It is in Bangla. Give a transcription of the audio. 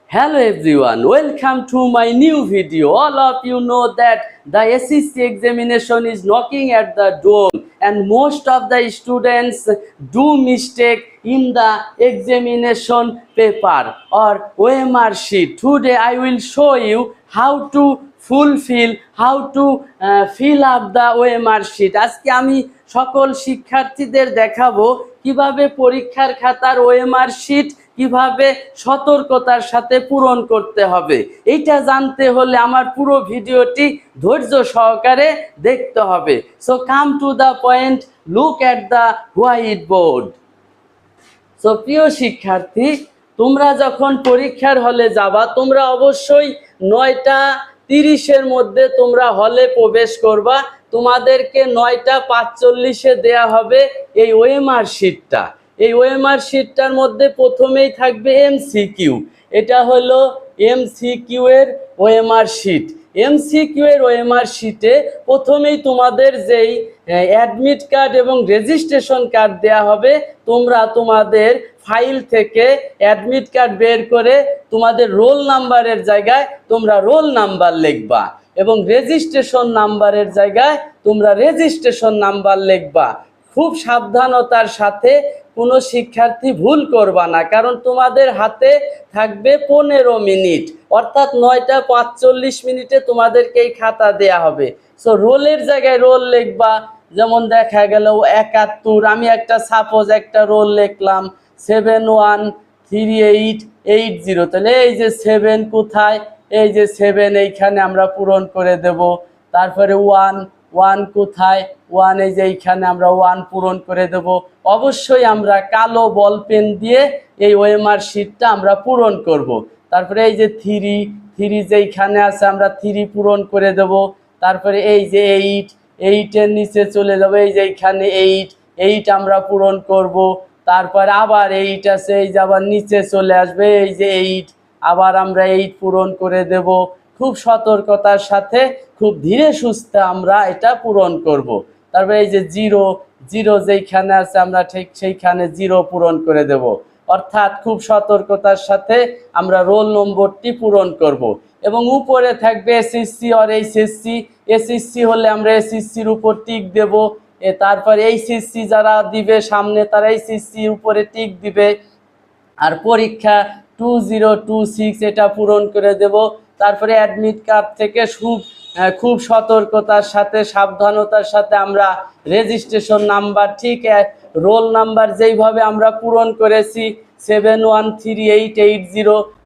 Hello everyone, welcome to my new video. All of you know that the SSC examination is knocking at the door and most of the students do mistake in the examination paper or OMR sheet. Today I will show you how to fill up the OMR sheet. আজকে আমি সকল শিক্ষার্থীদের দেখাবো কিভাবে পরীক্ষার খাতার OMR sheet কিভাবে সতর্কতার সাথে পূরণ করতে হবে। এইটা জানতে হলে আমার পুরো ভিডিওটি ধৈর্য সহকারে দেখতে হবে। So come to the point, look at the white board. So প্রিয় শিক্ষার্থী, তোমরা যখন পরীক্ষার হলে যাবা তোমরা অবশ্যই 9:30-এর মধ্যে তোমরা হলে প্রবেশ করবা। তোমাদেরকে 9:45-এ দেয়া হবে এই ওএমআর শিটটা। এই ওএমআর শিটটার মধ্যে প্রথমেই থাকবে এমসিকিউ। এটা হলো এমসিকিউ এর ওএমআর শিট। এমসিকিউ এর ওএমআর শিটে প্রথমেই তোমাদের যেই অ্যাডমিট কার্ড এবং রেজিস্ট্রেশন কার্ড দেয়া হবে, তোমরা তোমাদের ফাইল থেকে অ্যাডমিট কার্ড বের করে তোমাদের রোল নাম্বারের জায়গায় তোমরা রোল নাম্বার লিখবা এবং রেজিস্ট্রেশন নাম্বারের জায়গায় তোমরা রেজিস্ট্রেশন নাম্বার লিখবা। খুব সাবধানতার সাথে কোনো শিক্ষার্থী ভুল করবা না, কারণ তোমাদের হাতে থাকবে 15 মিনিট, অর্থাৎ 9:45 তোমাদেরকে এই খাতা দেয়া হবে। সো রোলের জায়গায় রোল লিখবা। যেমন দেখা গেল 71, আমি সাপোজ একটা রোল লিখলাম 713880। তাহলে এই যে 7 কোথায়, এই যে 7 এইখানে আমরা পূরণ করে দেব। তারপরে 1 কোথায়, 1 এই যে এইখানে আমরা 1 পূরণ করে দেব। অবশ্যই আমরা কালো বল পেন দিয়ে এই ওএমআর শিটটা আমরা পূরণ করব। তারপরে এই যে 3 যেইখানে আছে আমরা 3 পূরণ করে দেব। তারপরে এই যে 8 এর নিচে চলে যাবে, এই যে এইখানে 8 আমরা পূরণ করব। তারপরে আবার 8 আছে, এই যে আবার নিচে চলে আসবে, এই যে 8 আবার আমরা 8 পূরণ করে দেব। খুব সতর্কতার সাথে খুব ধীরে সুস্থে আমরা এটা পূরণ করব। তারপরে এই যে 0 যেইখানে আছে আমরা ঠিক সেইখানে 0 পূরণ করে দেব। অর্থাৎ খুব সতর্কতার সাথে আমরা রোল নম্বরটি পূরণ করব। এবং উপরে থাকবে এসএসসি আর এইচএসসি। এসএসসি হলে আমরা এসএসসির উপর টিক দেব। তারপরে এইচএসসি যারা দিবে সামনে তারা এইচএসসির উপরে টিক দিবে। আর পরীক্ষা 2026 এটা পূরণ করে দেব। তারপরে অ্যাডমিট কার্ড থেকে খুব সতর্কতার সাথে সাবধানতার সাথে আমরা রেজিস্ট্রেশন নাম্বার ঠিক রোল নাম্বার যেইভাবে আমরা পূরণ করেছি 713880